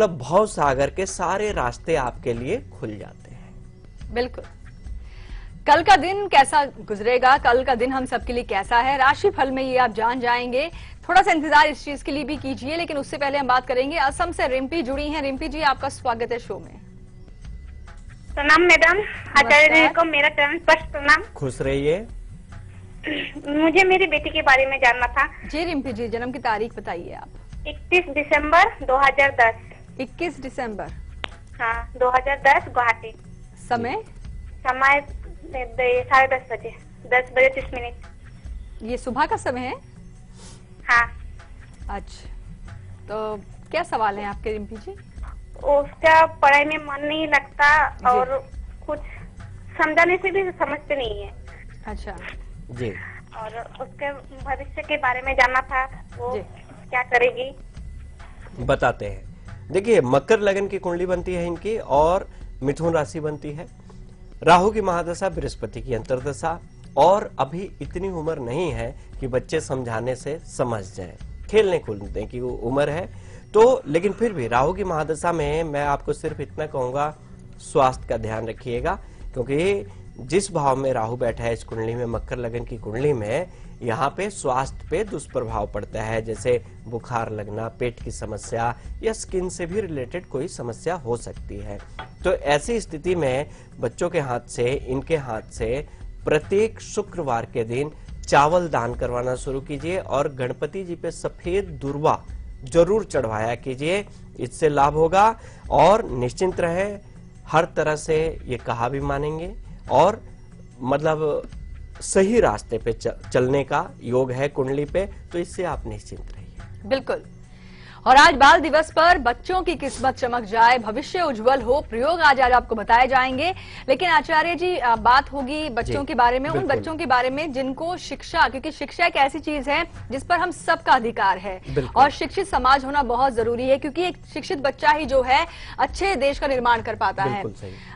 मतलब भव सागर के सारे रास्ते आपके लिए खुल जाते हैं। बिल्कुल। कल का दिन कैसा गुजरेगा, कल का दिन हम सबके लिए कैसा है, राशि फल में ये आप जान जाएंगे। थोड़ा सा इंतजार इस चीज के लिए भी कीजिए, लेकिन उससे पहले हम बात करेंगे असम से रिम्पी जुड़ी हैं। रिम्पी जी, आपका स्वागत है शो में। प्रणाम मैडम, आचार्य जी को मेरा चरण स्पष्ट प्रणाम। खुश रहिए। मुझे मेरी बेटी के बारे में जानना था। जी रिम्पी जी, जन्म की तारीख बताइए आप। 31 दिसंबर 2010। 21 दिसंबर। हाँ, 2010 गुवाहाटी। समय? समय 10:30 बजे, 10:30। ये सुबह का समय है? हाँ। अच्छा, तो क्या सवाल है आपके रिम्पी जी? उसका पढ़ाई में मन नहीं लगता और कुछ समझाने से भी समझते नहीं है। अच्छा जी। और उसके भविष्य के बारे में जानना था, वो क्या करेगी। बताते हैं। देखिए, मकर लगन की कुंडली बनती है इनकी और मिथुन राशि बनती है। राहु की महादशा, बृहस्पति की अंतर्दशा, और अभी इतनी उम्र नहीं है कि बच्चे समझाने से समझ जाएं। खेलने कूदने की वो उम्र है तो, लेकिन फिर भी राहु की महादशा में मैं आपको सिर्फ इतना कहूंगा, स्वास्थ्य का ध्यान रखिएगा, क्योंकि जिस भाव में राहु बैठा है इस कुंडली में, मकर लगन की कुंडली में, यहाँ पे स्वास्थ्य पे दुष्प्रभाव पड़ता है, जैसे बुखार लगना, पेट की समस्या या स्किन से भी रिलेटेड कोई समस्या हो सकती है। तो ऐसी स्थिति में बच्चों के हाथ से, इनके हाथ से प्रत्येक शुक्रवार के दिन चावल दान करवाना शुरू कीजिए और गणपति जी पे सफेद दुर्वा जरूर चढ़वाया कीजिए। इससे लाभ होगा और निश्चिंत रहें, हर तरह से ये कहा भी मानेंगे और मतलब सही रास्ते पे चलने का योग है कुंडली पे, तो इससे आप निश्चिंत रहिए। बिल्कुल। और आज बाल दिवस पर बच्चों की किस्मत चमक जाए, भविष्य उज्जवल हो, प्रयोग आज आपको बताए जाएंगे। लेकिन आचार्य जी, बात होगी बच्चों के बारे में, उन बच्चों के बारे में जिनको शिक्षा, क्योंकि शिक्षा एक ऐसी चीज है जिस पर हम सबका अधिकार है और शिक्षित समाज होना बहुत जरूरी है, क्योंकि एक शिक्षित बच्चा ही जो है अच्छे देश का निर्माण कर पाता है।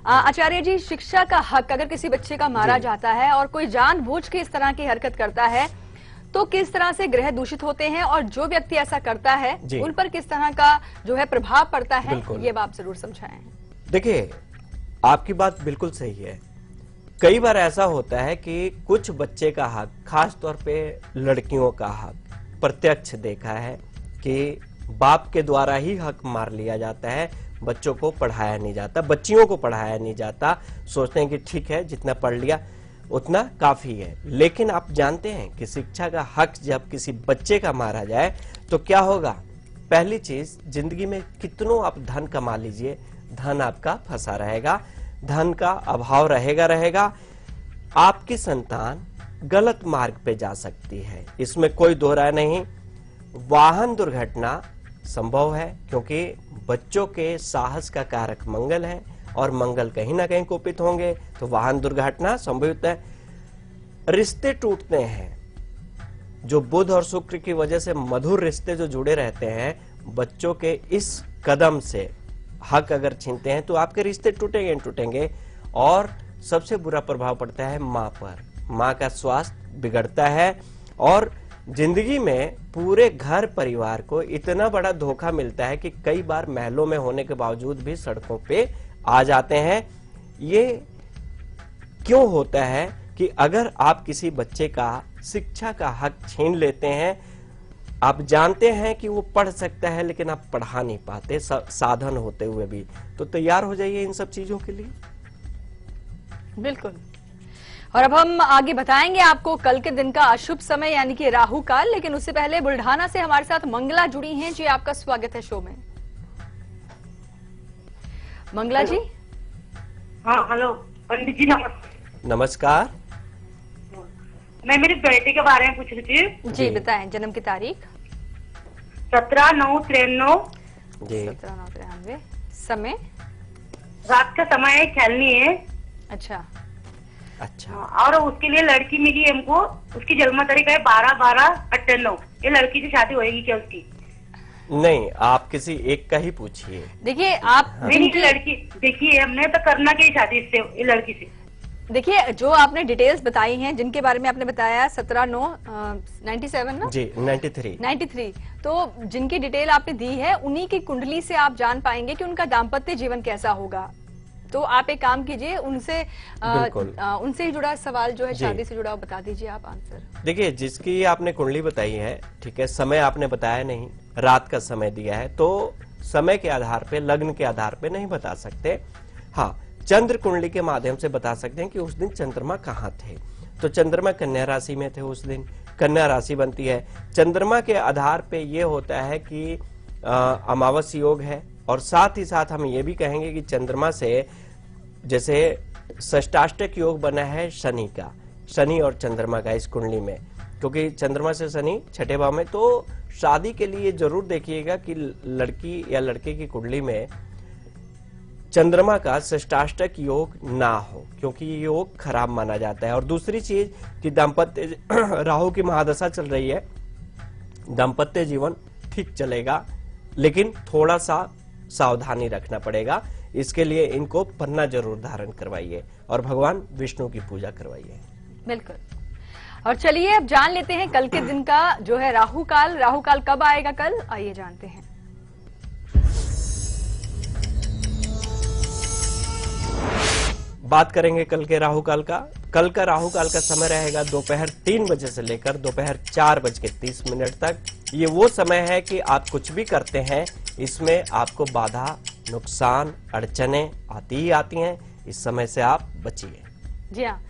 आचार्य जी, शिक्षा का हक अगर किसी बच्चे का मारा जाता है और कोई जानबूझ के इस तरह की हरकत करता है, तो किस तरह से ग्रह दूषित होते हैं और जो व्यक्ति ऐसा करता है उन पर किस तरह का जो है प्रभाव पड़ता है, ये बात जरूर समझाएं। देखिए, आपकी बात बिल्कुल सही है। कई बार ऐसा होता है कि कुछ बच्चे का हक, खास तौर पे लड़कियों का हक, प्रत्यक्ष देखा है कि बाप के द्वारा ही हक मार लिया जाता है, बच्चों को पढ़ाया नहीं जाता, बच्चियों को पढ़ाया नहीं जाता। सोचते हैं कि ठीक है, जितना पढ़ लिया उतना काफी है। लेकिन आप जानते हैं कि शिक्षा का हक जब किसी बच्चे का मारा जाए तो क्या होगा? पहली चीज, जिंदगी में कितनों आप धन कमा लीजिए, धन आपका फंसा रहेगा, धन का अभाव रहेगा। आपकी संतान गलत मार्ग पे जा सकती है, इसमें कोई दो राय नहीं। वाहन दुर्घटना संभव है, क्योंकि बच्चों के साहस का कारक मंगल है और मंगल कहीं ना कहीं कुपित होंगे तो वाहन दुर्घटना संभवित है। रिश्ते टूटते हैं, जो बुध और शुक्र की वजह से मधुर रिश्ते जो जुड़े रहते हैं, बच्चों के इस कदम से हक अगर छीनते हैं तो आपके रिश्ते टूटेंगे। और सबसे बुरा प्रभाव पड़ता है माँ पर, माँ का स्वास्थ्य बिगड़ता है और जिंदगी में पूरे घर परिवार को इतना बड़ा धोखा मिलता है कि कई बार महलों में होने के बावजूद भी सड़कों पे आ जाते हैं। ये क्यों होता है कि अगर आप किसी बच्चे का शिक्षा का हक छीन लेते हैं, आप जानते हैं कि वो पढ़ सकता है लेकिन आप पढ़ा नहीं पाते, साधन होते हुए भी, तो तैयार हो जाइए इन सब चीजों के लिए। बिल्कुल। और अब हम आगे बताएंगे आपको कल के दिन का अशुभ समय यानी कि राहु काल, लेकिन उससे पहले बुल्ढाना से हमारे साथ मंगला जुड़ी हैं। जी, आपका स्वागत है शो में। मंगला जी। हाँ, हेलो पंडित जी, नमस्कार। मैं मेरी बेटे के बारे में पूछ रही थी। जी बताएं, जन्म की तारीख? 17/9/93। जी। 17/9/93। समय? रात का समय है, खेलनी है। अच्छा। और उसके लिए लड़की मिली हमको, उसकी जन्म तारीख है 12/12/98। ये लड़की से शादी होगी क्या उसकी? नहीं, आप किसी एक का ही पूछिए। देखिए, आप नहीं, लड़की देखिए, हमने तो करना क्या शादी इससे, ये लड़की से। देखिए, जो आपने डिटेल्स बताई हैं, जिनके बारे में आपने बताया 17/9/97 ना जी 93 तो जिनकी डिटेल आपने दी है, उन्हीं की कुंडली से आप जान पाएंगे कि उनका दाम्पत्य जीवन कैसा होगा। तो आप एक काम कीजिए, उनसे उनसे ही जुड़ा सवाल जो है, शादी से जुड़ा, बता दीजिए आप आंसर। देखिए, जिसकी आपने कुंडली बताई है, ठीक है, समय आपने बताया नहीं, रात का समय दिया है, तो समय के आधार पे, लग्न के आधार पे नहीं बता सकते। हाँ, चंद्र कुंडली के माध्यम से बता सकते हैं कि उस दिन चंद्रमा कहाँ थे। तो चंद्रमा कन्या राशि में थे उस दिन, कन्या राशि बनती है। चंद्रमा के आधार पे ये होता है कि अमावस योग है, और साथ ही साथ हम ये भी कहेंगे कि चंद्रमा से जैसे षष्टाष्टक योग बना है शनि का, शनि और चंद्रमा का इस कुंडली में, क्योंकि चंद्रमा से शनि छठे भाव में। तो शादी के लिए जरूर देखिएगा कि लड़की या लड़के की कुंडली में चंद्रमा का षष्टाष्टक योग ना हो, क्योंकि ये योग खराब माना जाता है। और दूसरी चीज कि दाम्पत्य राहु की महादशा चल रही है, दाम्पत्य जीवन ठीक चलेगा, लेकिन थोड़ा सा सावधानी रखना पड़ेगा। इसके लिए इनको पन्ना जरूर धारण करवाइए और भगवान विष्णु की पूजा करवाइए। बिल्कुल। और चलिए अब जान लेते हैं कल के दिन का जो है राहु काल। राहु काल कब आएगा कल, आइए जानते हैं। बात करेंगे कल के राहु काल का। कल का राहु काल का समय रहेगा दोपहर 3 बजे से लेकर दोपहर 4:30 तक। ये वो समय है कि आप कुछ भी करते हैं, इसमें आपको बाधा, नुकसान, अड़चने आती ही आती हैं। इस समय से आप बचिए। जी हाँ,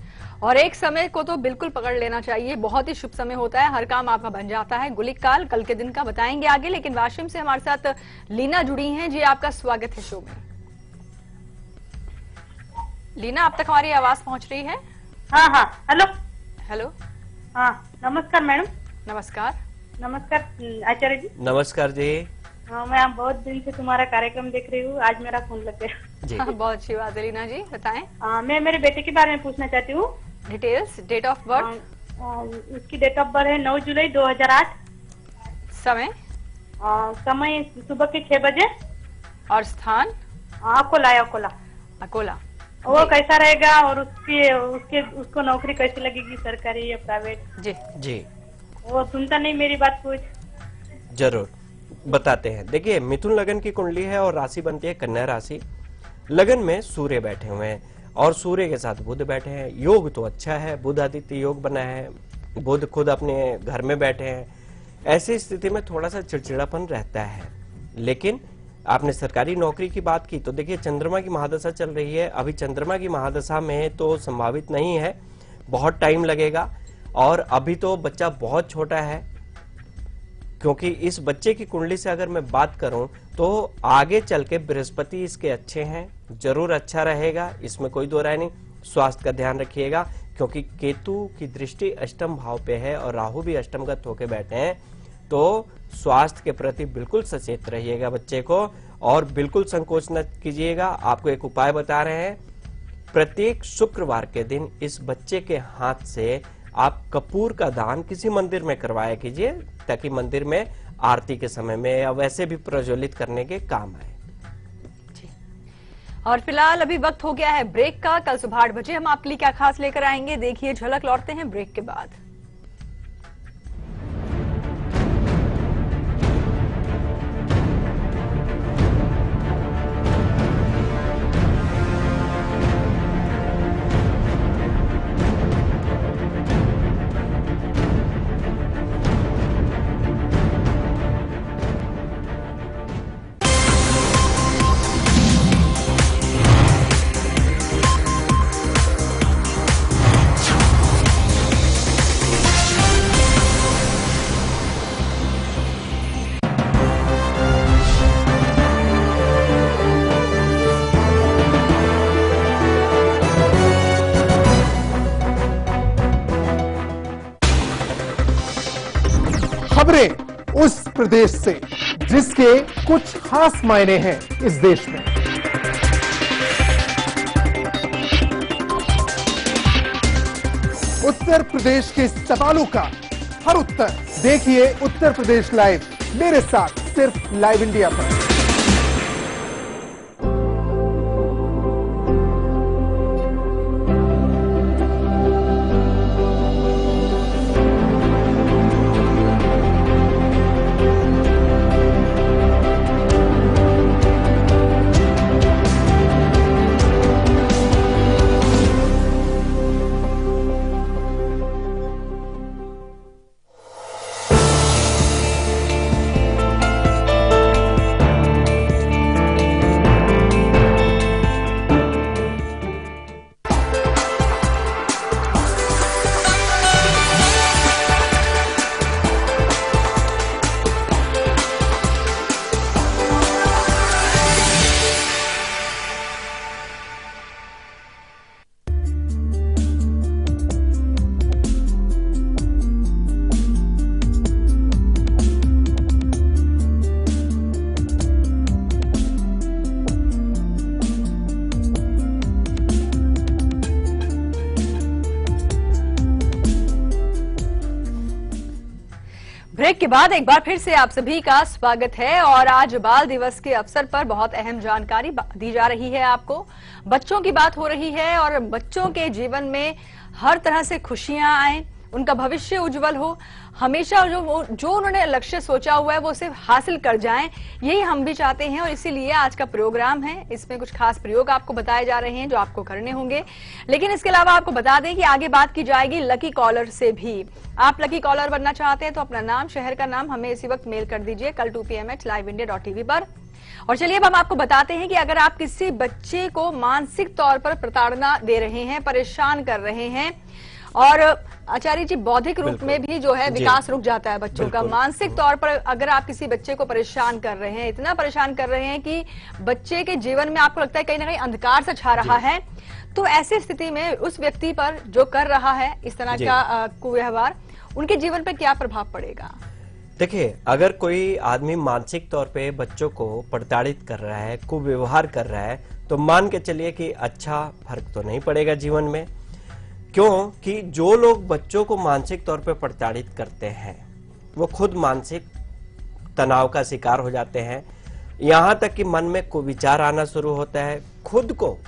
और एक समय को तो बिल्कुल पकड़ लेना चाहिए, बहुत ही शुभ समय होता है, हर काम आपका बन जाता है। गुलिक काल कल के दिन का बताएंगे आगे, लेकिन वाशिम से हमारे साथ लीना जुड़ी हैं। जी, आपका स्वागत है शो में। लीना, अब तक हमारी आवाज पहुंच रही है? हाँ हाँ, हेलो हेलो। हाँ, नमस्कार मैडम। नमस्कार। नमस्कार आचार्य जी। नमस्कार जी। हाँ, मैं बहुत दिन से तुम्हारा कार्यक्रम देख रही हूँ, आज मेरा फोन लग गया जी। हाँ, बहुत अच्छी बात है लीना जी, बताएं। मैं मेरे बेटे के बारे में पूछना चाहती हूँ। Details, date of birth. उसकी डेट ऑफ बर्थ है 9 जुलाई 2008। समय? समय सुबह के 6 बजे। और स्थान? अकोला। वो कैसा रहेगा और उसको नौकरी कैसी लगेगी, सरकारी या प्राइवेट? जी जी, वो सुनता नहीं मेरी बात कुछ। जरूर बताते हैं। देखिए, मिथुन लगन की कुंडली है और राशि बनती है कन्या राशि। लगन में सूर्य बैठे हुए हैं और सूर्य के साथ बुध बैठे हैं। योग तो अच्छा है, बुध आदित्य योग बना है, बुध खुद अपने घर में बैठे हैं। ऐसी स्थिति में थोड़ा सा चिड़चिड़ापन रहता है। लेकिन आपने सरकारी नौकरी की बात की, तो देखिए चंद्रमा की महादशा चल रही है। अभी चंद्रमा की महादशा में तो संभावित नहीं है, बहुत टाइम लगेगा। और अभी तो बच्चा बहुत छोटा है, क्योंकि इस बच्चे की कुंडली से अगर मैं बात करूं तो आगे चल के बृहस्पति इसके अच्छे हैं, जरूर अच्छा रहेगा, इसमें कोई दो राय नहीं। स्वास्थ्य का ध्यान रखिएगा, क्योंकि केतु की दृष्टि अष्टम भाव पे है और राहु भी अष्टमगत होके बैठे हैं। तो स्वास्थ्य के प्रति बिल्कुल सचेत रहिएगा बच्चे को, और बिल्कुल संकोच न कीजिएगा। आपको एक उपाय बता रहे हैं, प्रत्येक शुक्रवार के दिन इस बच्चे के हाथ से आप कपूर का दान किसी मंदिर में करवाया कीजिए, ताकि मंदिर में आरती के समय में या वैसे भी प्रज्वलित करने के काम आए। और फिलहाल अभी वक्त हो गया है ब्रेक का। कल सुबह 8 बजे हम आपके लिए क्या खास लेकर आएंगे, देखिए झलक। लौटते हैं ब्रेक के बाद। खबरें उस प्रदेश से जिसके कुछ खास मायने हैं इस देश में। उत्तर प्रदेश के सवालों का हर उत्तर देखिए उत्तर प्रदेश लाइव, मेरे साथ सिर्फ लाइव इंडिया पर। के बाद एक बार फिर से आप सभी का स्वागत है और आज बाल दिवस के अवसर पर बहुत अहम जानकारी दी जा रही है आपको। बच्चों की बात हो रही है और बच्चों के जीवन में हर तरह से खुशियां आए, उनका भविष्य उज्जवल हो, हमेशा जो उन्होंने लक्ष्य सोचा हुआ है वो सिर्फ हासिल कर जाएं, यही हम भी चाहते हैं। और इसीलिए आज का प्रोग्राम है, इसमें कुछ खास प्रयोग आपको बताए जा रहे हैं जो आपको करने होंगे। लेकिन इसके अलावा आपको बता दें कि आगे बात की जाएगी लकी कॉलर से भी। आप लकी कॉलर बनना चाहते हैं तो अपना नाम, शहर का नाम हमें इसी वक्त मेल कर दीजिए कल 2 PM liveindia.tv पर। और चलिए अब हम आपको बताते हैं कि अगर आप किसी बच्चे को मानसिक तौर पर प्रताड़ना दे रहे हैं, परेशान कर रहे हैं और आचार्य जी बौद्धिक रूप में भी जो है विकास रुक जाता है बच्चों का। मानसिक तौर पर अगर आप किसी बच्चे को परेशान कर रहे हैं, इतना परेशान कर रहे हैं कि बच्चे के जीवन में आपको लगता है कहीं ना कहीं अंधकार सा छा रहा है, तो ऐसी स्थिति में उस व्यक्ति पर जो कर रहा है इस तरह का कुव्यवहार, उनके जीवन पर क्या प्रभाव पड़ेगा? देखिए, अगर कोई आदमी मानसिक तौर पे बच्चों को प्रताड़ित कर रहा है, कुव्यवहार कर रहा है, तो मान के चलिए कि अच्छा फर्क तो नहीं पड़ेगा जीवन में। क्यों कि जो लोग बच्चों को मानसिक तौर पे प्रताड़ित करते हैं वो खुद मानसिक तनाव का शिकार हो जाते हैं। यहाँ तक कि मन में कुविचार आना शुरू होता है, खुद को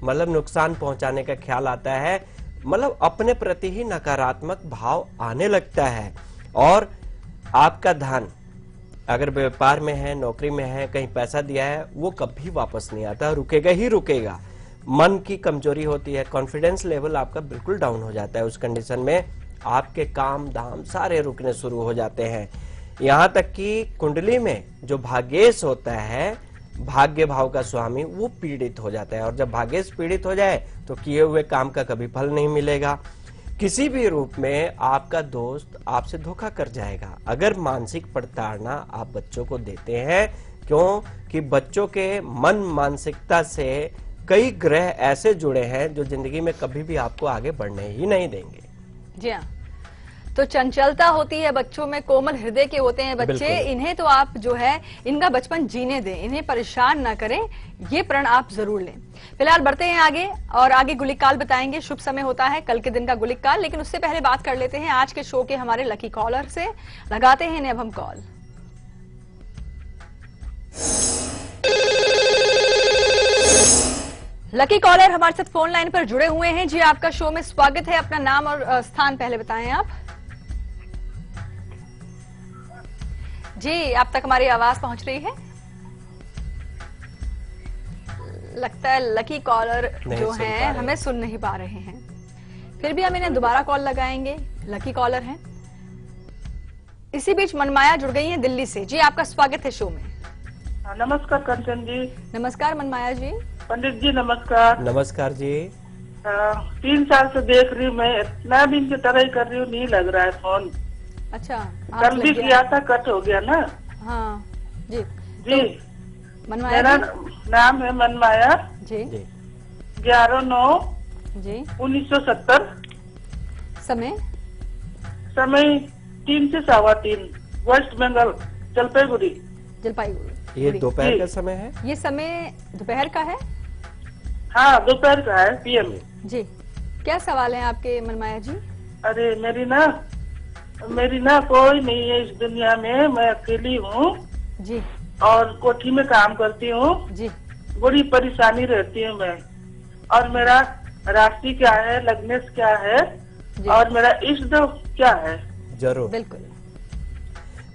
मतलब नुकसान पहुंचाने का ख्याल आता है, मतलब अपने प्रति ही नकारात्मक भाव आने लगता है। और आपका धन अगर व्यापार में है, नौकरी में है, कहीं पैसा दिया है, वो कभी वापस नहीं आता, रुकेगा ही रुकेगा। मन की कमजोरी होती है, कॉन्फिडेंस लेवल आपका बिल्कुल डाउन हो जाता है। उस कंडीशन में आपके काम धाम सारे रुकने शुरू हो जाते हैं। यहाँ तक कि कुंडली में जो भाग्येश होता है, भाग्य भाव का स्वामी, वो पीड़ित हो जाता है। और जब भाग्येश पीड़ित हो जाए तो किए हुए काम का कभी फल नहीं मिलेगा। किसी भी रूप में आपका दोस्त आपसे धोखा कर जाएगा अगर मानसिक प्रताड़ना आप बच्चों को देते हैं। क्यों कि बच्चों के मन मानसिकता से कई ग्रह ऐसे जुड़े हैं जो जिंदगी में कभी भी आपको आगे बढ़ने ही नहीं देंगे। जी हाँ, तो चंचलता होती है बच्चों में, कोमल हृदय के होते हैं बच्चे, इन्हें तो आप जो है इनका बचपन जीने दें, इन्हें परेशान ना करें, ये प्रण आप जरूर लें। फिलहाल बढ़ते हैं आगे और आगे गुलिक काल बताएंगे। शुभ समय होता है कल के दिन का गुलिक काल, लेकिन उससे पहले बात कर लेते हैं आज के शो के हमारे लकी कॉलर से। लगाते हैं इन्हें अब हम कॉल। लकी कॉलर हमारे साथ फोन लाइन पर जुड़े हुए हैं। जी आपका शो में स्वागत है, अपना नाम और स्थान पहले बताएं आप। जी आप तक हमारी आवाज पहुंच रही है? लगता है लकी कॉलर जो हैं हमें सुन नहीं पा रहे हैं, फिर भी हम इन्हें दोबारा कॉल लगाएंगे। लकी कॉलर हैं। इसी बीच मनमाया जुड़ गई हैं दिल्ली से। जी आपका स्वागत है शो में। नमस्कार कंचन जी। नमस्कार मनमाया जी। पंडित जी नमस्कार। नमस्कार जी। 3 साल से देख रही हूँ मैं, इतना दिन की तरह ही कर रही हूँ, नहीं लग रहा है फोन। अच्छा, कल भी किया था, कट हो गया ना। हाँ जी जी। तो मनमाया मेरा नाम है मनमाया जी। 11/9/1970। समय 3 से 3:15 वेस्ट बंगाल जलपाईगुड़ी। जलपाईगुड़ी। ये दोपहर का समय है? ये समय दोपहर का है? हाँ दोपहर का है, PM। जी क्या सवाल है आपके मनमाया जी? अरे मेरी ना कोई नहीं है इस दुनिया में, मैं अकेली हूँ जी और कोठी में काम करती हूँ जी। बड़ी परेशानी रहती है मैं। और मेरा राशि क्या है, लग्नेश क्या है और मेरा इष्ट देव क्या है? जरूर बिल्कुल।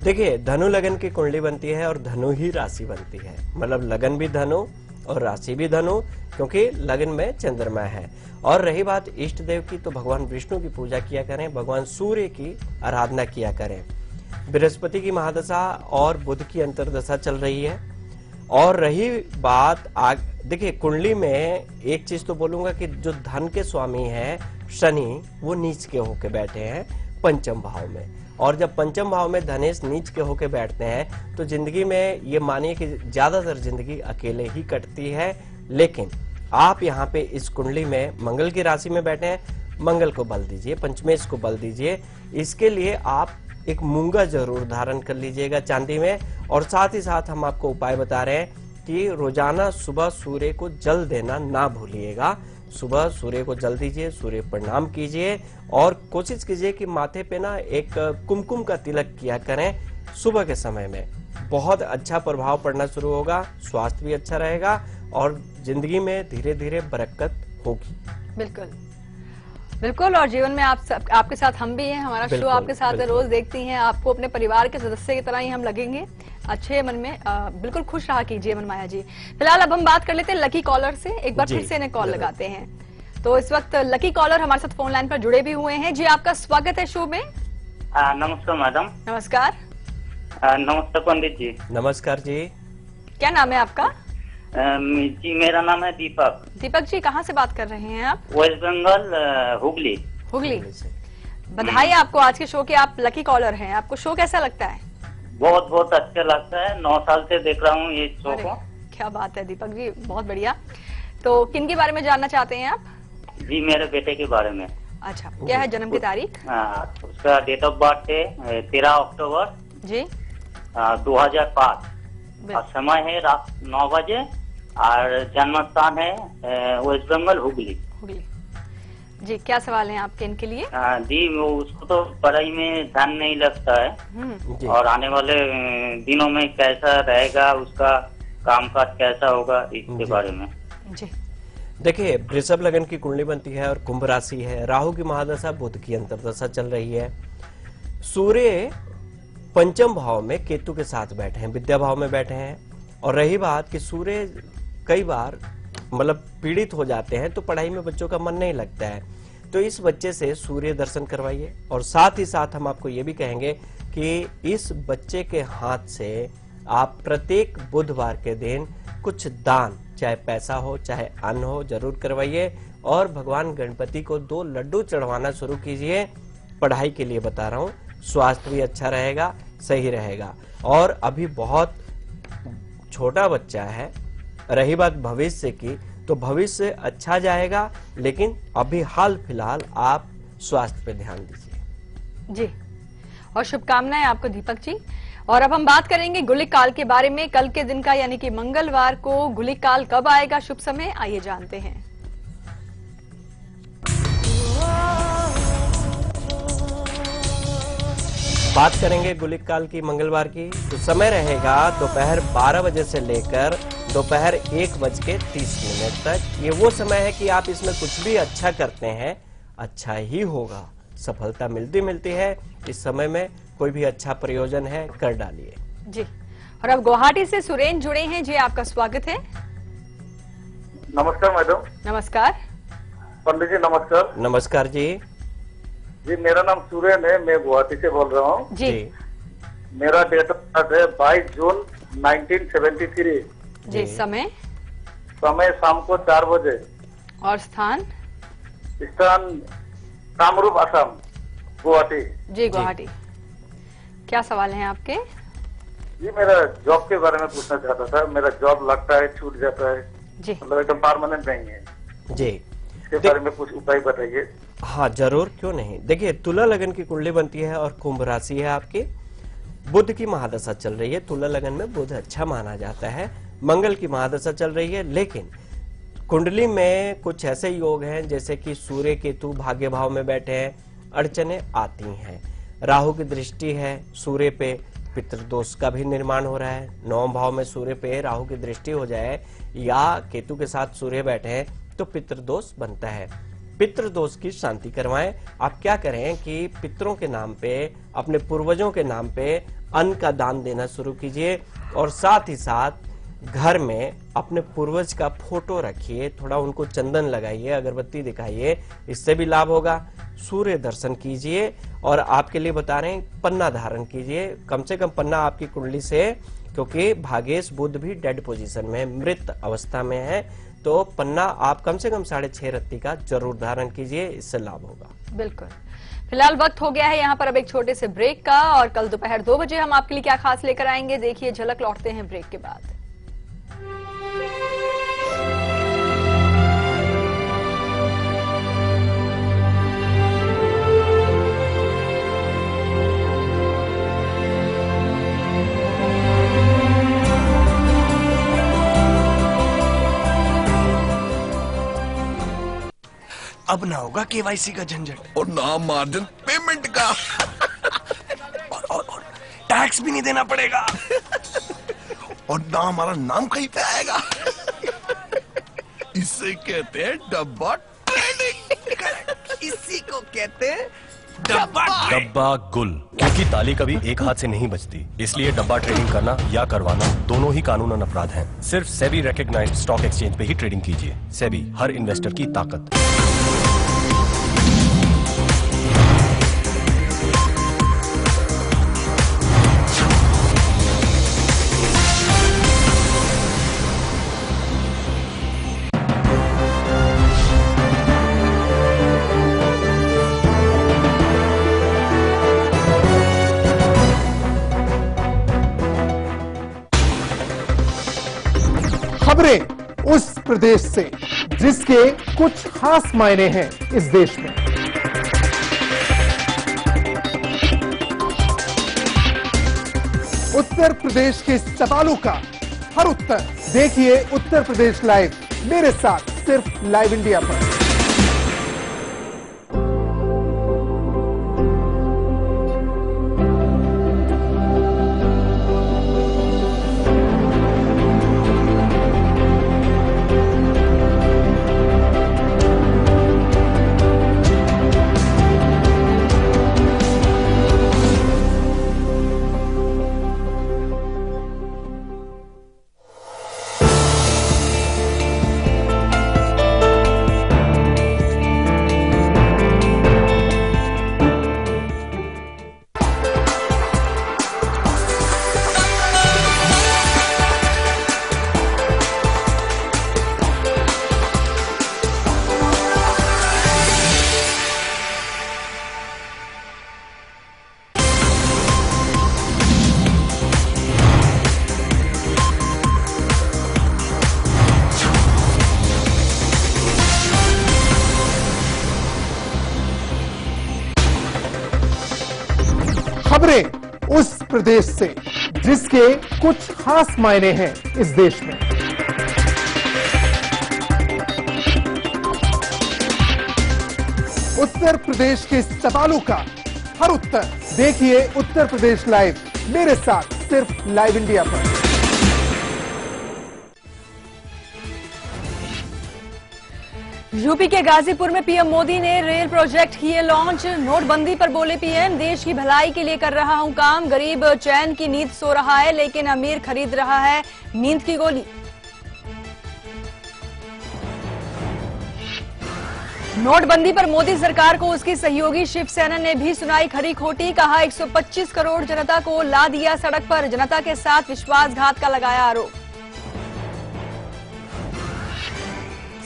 देखिए, धनु लगन की कुंडली बनती है और धनु ही राशि बनती है, मतलब लगन भी धनु और राशि भी धनु, क्योंकि लगन में चंद्रमा है। और रही बात इष्ट देव की, तो भगवान विष्णु की पूजा किया करें, भगवान सूर्य की आराधना किया करें। बृहस्पति की महादशा और बुध की अंतर्दशा चल रही है। और रही बात देखिए कुंडली में एक चीज तो बोलूंगा कि जो धन के स्वामी है शनि, वो नीच के होके बैठे हैं पंचम भाव में। और जब पंचम भाव में धनेश नीच के होके बैठते हैं तो जिंदगी में ये मानिए कि ज्यादातर जिंदगी अकेले ही कटती है। लेकिन आप यहाँ पे इस कुंडली में मंगल की राशि में बैठे हैं, मंगल को बल दीजिए, पंचमेश को बल दीजिए। इसके लिए आप एक मूंगा जरूर धारण कर लीजिएगा चांदी में। और साथ ही साथ हम आपको उपाय बता रहे हैं कि रोजाना सुबह सूर्य को जल देना ना भूलिएगा। सुबह सूर्य को जल दीजिए, सूर्य प्रणाम कीजिए और कोशिश कीजिए कि माथे पे ना एक कुमकुम का तिलक किया करें सुबह के समय में। बहुत अच्छा प्रभाव पड़ना शुरू होगा, स्वास्थ्य भी अच्छा रहेगा और जिंदगी में धीरे धीरे बरकत होगी। बिल्कुल बिल्कुल। और जीवन में आपके साथ हम भी हैं, हमारा शो आपके साथ रोज देखती हैं, आपको अपने परिवार के सदस्य की तरह ही हम लगेंगे। अच्छे मन में बिल्कुल खुश रहा कीजिए मनमाया जी। फिलहाल अब हम बात कर लेते हैं लकी कॉलर से, एक बार फिर से इन्हें कॉल लगाते हैं। तो इस वक्त लकी कॉलर हमारे साथ फोन लाइन पर जुड़े भी हुए हैं। जी आपका स्वागत है शो में। नमस्कार मैडम। नमस्कार। नमस्कार पंडित जी। नमस्कार जी। क्या नाम है आपका? जी मेरा नाम है दीपक। दीपक जी कहाँ से बात कर रहे हैं आप? वेस्ट बंगाल, हुगली। हुगली। बधाई आपको आज के शो के, आप लकी कॉलर हैं। आपको शो कैसा लगता है? बहुत बहुत अच्छा लगता है, 9 साल से देख रहा हूँ ये शो को। क्या बात है दीपक जी, बहुत बढ़िया। तो किन के बारे में जानना चाहते हैं आप? जी मेरे बेटे के बारे में। अच्छा, क्या है जन्म की तारीख? उसका डेट ऑफ बर्थ है 13 अक्टूबर जी 2005 और समय है रात 9 बजे और जन्म स्थान है वेस्ट बंगाल हुगली। हुगली। जी क्या सवाल है आपके इनके लिए? जी वो उसको तो पढ़ाई में ध्यान नहीं लगता है और आने वाले दिनों में कैसा रहेगा, उसका कामकाज कैसा होगा, इसके बारे में। जी देखिए, वृषभ लगन की कुंडली बनती है और कुंभ राशि है, राहु की महादशा, बुध की अंतर्दशा चल रही है, सूर्य पंचम भाव में केतु के साथ बैठे हैं, विद्या भाव में बैठे हैं। और रही बात कि सूर्य कई बार मतलब पीड़ित हो जाते हैं तो पढ़ाई में बच्चों का मन नहीं लगता है, तो इस बच्चे से सूर्य दर्शन करवाइए। और साथ ही साथ हम आपको ये भी कहेंगे कि इस बच्चे के हाथ से आप प्रत्येक बुधवार के दिन कुछ दान, चाहे पैसा हो चाहे अन्न हो, जरूर करवाइए। और भगवान गणपति को 2 लड्डू चढ़वाना शुरू कीजिए। पढ़ाई के लिए बता रहा हूँ, स्वास्थ्य भी अच्छा रहेगा, सही रहेगा। और अभी बहुत छोटा बच्चा है। रही बात भविष्य की, तो भविष्य अच्छा जाएगा, लेकिन अभी हाल फिलहाल आप स्वास्थ्य पे ध्यान दीजिए। जी, और शुभकामनाएं आपको दीपक जी। और अब हम बात करेंगे गुलिक काल के बारे में। कल के दिन का यानी कि मंगलवार को गुलिक काल कब आएगा, शुभ समय, आइए जानते हैं। बात करेंगे गुलिक काल की मंगलवार की, तो समय रहेगा दोपहर 12 बजे से लेकर दोपहर 1:30 तक। ये वो समय है कि आप इसमें कुछ भी अच्छा करते हैं अच्छा ही होगा, सफलता मिलती है। इस समय में कोई भी अच्छा प्रयोजन है, कर डालिए। जी, और अब गुवाहाटी से सुरेंद्र जुड़े हैं। जी आपका स्वागत है। नमस्कार मैडम। नमस्कार पंडित जी। नमस्कार। नमस्कार जी। जी मेरा नाम सुरेंद्र है, मैं गुवाहाटी से बोल रहा हूँ। जी मेरा डेट ऑफ बर्थ है 22 जून 1973। जी समय? समय शाम को 4 बजे। और स्थान? स्थान कामरूप, असम, गुवाहाटी। जी गुवाहाटी। क्या सवाल है आपके? जी मेरा जॉब के बारे में पूछना चाहता था। मेरा जॉब लगता है, छूट जाता है, जी मतलब एकदम परमानेंट नहीं है जी, इसके बारे में कुछ उपाय बताइए। हाँ जरूर, क्यों नहीं। देखिए, तुला लगन की कुंडली बनती है और कुंभ राशि है आपकी। बुध की महादशा चल रही है। तुला लगन में बुध अच्छा माना जाता है। मंगल की महादशा चल रही है, लेकिन कुंडली में कुछ ऐसे योग हैं जैसे कि सूर्य केतु भाग्य भाव में बैठे हैं, अड़चने आती हैं। राहु की दृष्टि है सूर्य पे, पितृदोष का भी निर्माण हो रहा है। 9 भाव में सूर्य पे राहु की दृष्टि हो जाए या केतु के साथ सूर्य बैठे हैं तो पितृदोष बनता है। पितृदोष की शांति करवाएं। आप क्या करें कि पितरों के नाम पे, अपने पूर्वजों के नाम पे अन्न का दान देना शुरू कीजिए। और साथ ही साथ घर में अपने पूर्वज का फोटो रखिए, थोड़ा उनको चंदन लगाइए, अगरबत्ती दिखाइए, इससे भी लाभ होगा। सूर्य दर्शन कीजिए। और आपके लिए बता रहे हैं, पन्ना धारण कीजिए, कम से कम पन्ना आपकी कुंडली से, क्योंकि भागेश बुध भी डेड पोजीशन में, मृत अवस्था में है, तो पन्ना आप कम से कम 6.5 रत्ती का जरूर धारण कीजिए, इससे लाभ होगा। बिल्कुल। फिलहाल वक्त हो गया है यहाँ पर अब एक छोटे से ब्रेक का, और कल दोपहर 2 बजे हम आपके लिए क्या खास लेकर आएंगे, देखिए झलक। लौटते हैं ब्रेक के बाद। अब ना होगा केवाईसी का झंझट और ना मार्जिन पेमेंट का और टैक्स भी नहीं देना पड़ेगा और ना हमारा नाम कहीं पे आएगा। इसे कहते हैं डब्बा ट्रेडिंग। इसी को कहते हैं डब्बा गुल, क्योंकि ताली कभी एक हाथ से नहीं बजती, इसलिए डब्बा ट्रेडिंग करना या करवाना दोनों ही कानूनन अपराध हैं। सिर्फ सेबी रिकॉग्नाइज्ड स्टॉक एक्सचेंज पे ही ट्रेडिंग कीजिए। सेबी, हर इन्वेस्टर की ताकत। खबरें उस प्रदेश से जिसके कुछ खास मायने हैं इस देश में। उत्तर प्रदेश के सवालों का हर उत्तर देखिए उत्तर प्रदेश लाइव, मेरे साथ सिर्फ लाइव इंडिया पर। खबरें उस प्रदेश से जिसके कुछ खास मायने हैं इस देश में। उत्तर प्रदेश के सवालों का हर उत्तर देखिए उत्तर प्रदेश लाइव, मेरे साथ सिर्फ लाइव इंडिया पर। यूपी के गाजीपुर में पीएम मोदी ने रेल प्रोजेक्ट किए लॉन्च। नोटबंदी पर बोले पीएम, देश की भलाई के लिए कर रहा हूं काम। गरीब चैन की नींद सो रहा है, लेकिन अमीर खरीद रहा है नींद की गोली। नोटबंदी पर मोदी सरकार को उसकी सहयोगी शिवसेना ने भी सुनाई खरी खोटी। कहा 125 करोड़ जनता को ला दिया सड़क पर, जनता के साथ विश्वासघात का लगाया आरोप।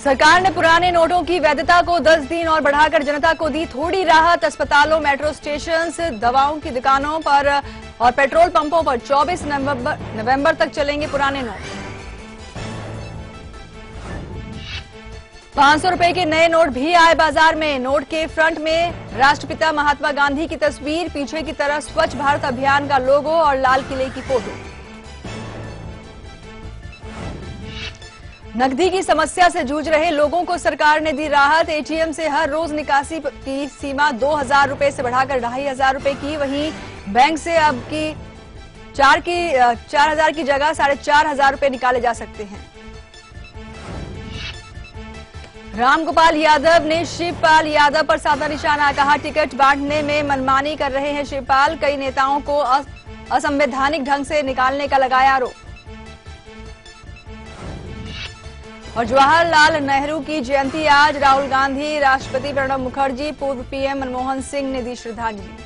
सरकार ने पुराने नोटों की वैधता को 10 दिन और बढ़ाकर जनता को दी थोड़ी राहत। अस्पतालों, मेट्रो स्टेशन, दवाओं की दुकानों पर और पेट्रोल पंपों पर 24 नवंबर तक चलेंगे पुराने नोट। 500 रुपए के नए नोट भी आए बाजार में। नोट के फ्रंट में राष्ट्रपिता महात्मा गांधी की तस्वीर, पीछे की तरफ स्वच्छ भारत अभियान का लोगो और लाल किले की फोटो। नकदी की समस्या से जूझ रहे लोगों को सरकार ने दी राहत। एटीएम से हर रोज निकासी की सीमा 2000 रुपए से बढ़ाकर 2500 रुपए की। वहीं बैंक से अब की 4000 की जगह 4500 रुपए निकाले जा सकते हैं। रामगोपाल यादव ने शिवपाल यादव पर साधा निशाना। कहा टिकट बांटने में मनमानी कर रहे हैं शिवपाल। कई नेताओं को असंवैधानिक ढंग से निकालने का लगाया आरोप। और जवाहरलाल नेहरू की जयंती आज। राहुल गांधी, राष्ट्रपति प्रणब मुखर्जी, पूर्व पीएम मनमोहन सिंह ने दी श्रद्धांजलि।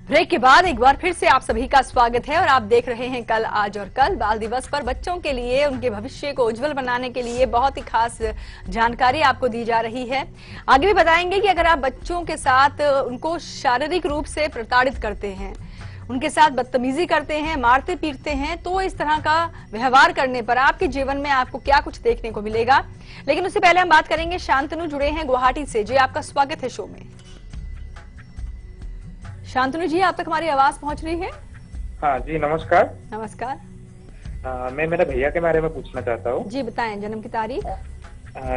ब्रेक के बाद एक बार फिर से आप सभी का स्वागत है और आप देख रहे हैं कल आज और कल। बाल दिवस पर बच्चों के लिए, उनके भविष्य को उज्जवल बनाने के लिए बहुत ही खास जानकारी आपको दी जा रही है। आगे भी बताएंगे कि अगर आप बच्चों के साथ उनको शारीरिक रूप से प्रताड़ित करते हैं, उनके साथ बदतमीजी करते हैं, मारते पीटते हैं, तो इस तरह का व्यवहार करने पर आपके जीवन में आपको क्या कुछ देखने को मिलेगा। लेकिन उससे पहले हम बात करेंगे, शांतनु जुड़े हैं गुवाहाटी से। जी, आपका स्वागत है शो में। शांतनु जी, आप तक हमारी आवाज पहुंच रही है? हाँ जी, नमस्कार। नमस्कार। मैं मेरे भैया के बारे में पूछना चाहता हूँ। जी बताएं, जन्म की तारीख?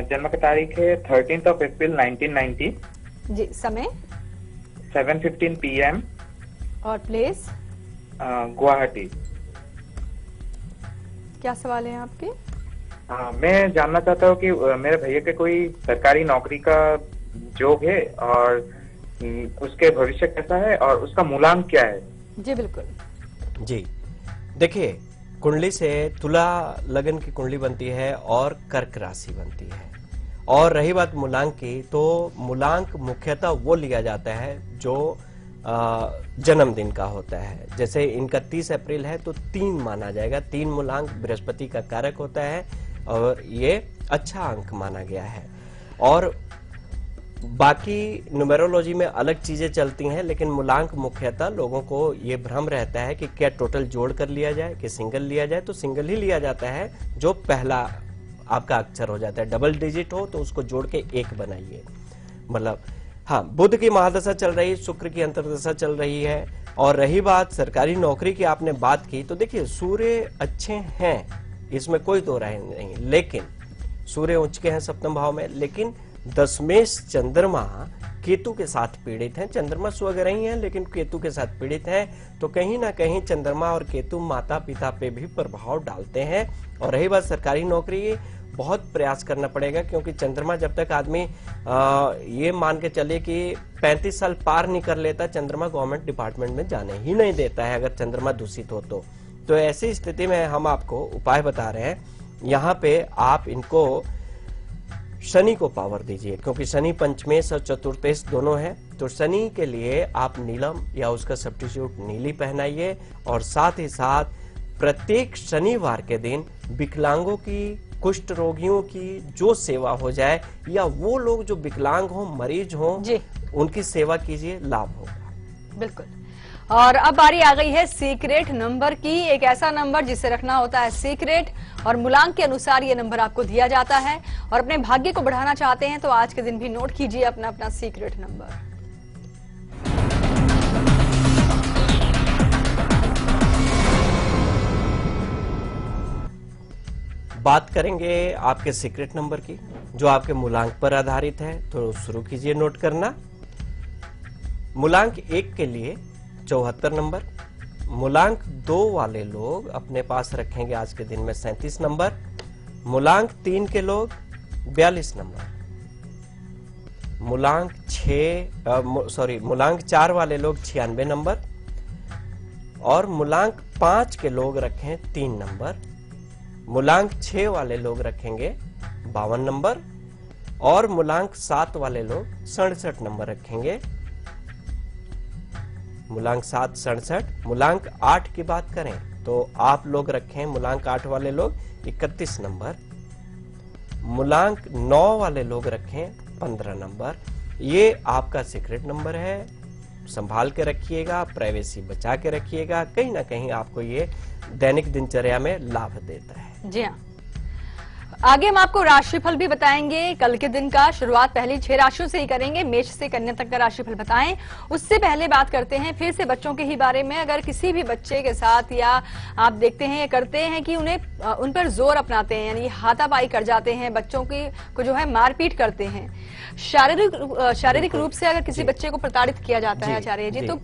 जन्म की तारीख है 13 अप्रैल 1990। जी, समय? 7:15 PM। और प्लेस? गुवाहाटी। क्या सवाल है आपके? मैं जानना चाहता हूँ कि मेरे भैया के कोई सरकारी नौकरी का जॉब है और उसके भविष्य कैसा है और उसका मूलांक क्या है? जी बिल्कुल। जी देखिए, कुंडली से तुला लगन की कुंडली बनती है और कर्क राशि बनती है। और रही बात मूलांक की, तो मूलांक मुख्यतः वो लिया जाता है जो जन्मदिन का होता है। जैसे इनका 30 अप्रैल है तो 3 माना जाएगा। 3 मूलांक बृहस्पति का कारक होता है और ये अच्छा अंक माना गया है। और बाकी न्यूमेरोलॉजी में अलग चीजें चलती हैं, लेकिन मूलांक मुख्यतः लोगों को ये भ्रम रहता है कि क्या टोटल जोड़ कर लिया जाए कि सिंगल लिया जाए। तो सिंगल ही लिया जाता है, जो पहला आपका अक्षर हो जाता है। डबल डिजिट हो तो उसको जोड़ के 1 बनाइए। मतलब हाँ, बुध की महादशा चल रही है, शुक्र की अंतर्दशा चल रही है। और रही बात सरकारी नौकरी की, आपने बात की, तो देखिए सूर्य अच्छे हैं, इसमें कोई दो राय नहीं। लेकिन सूर्य उच्च के हैं सप्तम भाव में, लेकिन दशमेश चंद्रमा केतु के साथ पीड़ित हैं। चंद्रमा स्वग्रह ही है लेकिन केतु के साथ पीड़ित हैं, तो कहीं ना कहीं चंद्रमा और केतु माता पिता पे भी प्रभाव डालते हैं। और रही बात सरकारी नौकरी की, बहुत प्रयास करना पड़ेगा, क्योंकि चंद्रमा जब तक आदमी ये मान के चले कि 35 साल पार नहीं कर लेता, चंद्रमा गवर्नमेंट डिपार्टमेंट में जाने ही नहीं देता है अगर चंद्रमा दूषित हो तो ऐसी स्थिति में हम आपको उपाय बता रहे हैं। यहाँ पे आप इनको शनि को पावर दीजिए, क्योंकि शनि पंचमेश और चतुर्थेश दोनों है। तो शनि के लिए आप नीलम या उसका सब्स्टिट्यूट नीली पहनाइए। और साथ ही साथ प्रत्येक शनिवार के दिन विकलांगों की, कुष्ठ रोगियों की जो सेवा हो जाए, या वो लोग जो विकलांग हो, मरीज हो, उनकी सेवा कीजिए, लाभ होगा। बिल्कुल। और अब बारी आ गई है सीक्रेट नंबर की। एक ऐसा नंबर जिसे रखना होता है सीक्रेट, और मूलांक के अनुसार ये नंबर आपको दिया जाता है। और अपने भाग्य को बढ़ाना चाहते हैं तो आज के दिन भी नोट कीजिए अपना अपना सीक्रेट नंबर। बात करेंगे आपके सीक्रेट नंबर की, जो आपके मूलांक पर आधारित है। तो शुरू कीजिए नोट करना। मूलांक 1 के लिए 74 नंबर, मूलांक 2 वाले लोग अपने पास रखेंगे आज के दिन में 37 नंबर, मूलांक 3 के लोग 42 नंबर, मूलांक 4 वाले लोग 96 नंबर, और मूलांक 5 के लोग रखें 3 नंबर, मूलांक 6 वाले लोग रखेंगे 52 नंबर, और मूलांक 7 वाले लोग 67 नंबर रखेंगे। मूलांक 7 67। मूलांक 8 की बात करें तो आप लोग रखें मूलांक 8 वाले लोग 31 नंबर, मूलांक 9 वाले लोग रखें 15 नंबर। ये आपका सीक्रेट नंबर है, संभाल के रखिएगा, प्राइवेसी बचा के रखिएगा। कहीं ना कहीं आपको ये दैनिक दिनचर्या में लाभ देता है। जी हाँ, आगे हम आपको राशिफल भी बताएंगे कल के दिन का। शुरुआत पहली 6 राशियों से ही करेंगे, मेष से कन्या तक का राशिफल बताएं। उससे पहले बात करते हैं फिर से बच्चों के ही बारे में। अगर किसी भी बच्चे के साथ, या आप देखते हैं या करते हैं कि उन्हें उन पर जोर अपनाते हैं, यानी हाथापाई कर जाते हैं, बच्चों को जो है मारपीट करते हैं, शारीरिक रूप से अगर किसी बच्चे को प्रताड़ित किया जाता है आचार्य जी, तो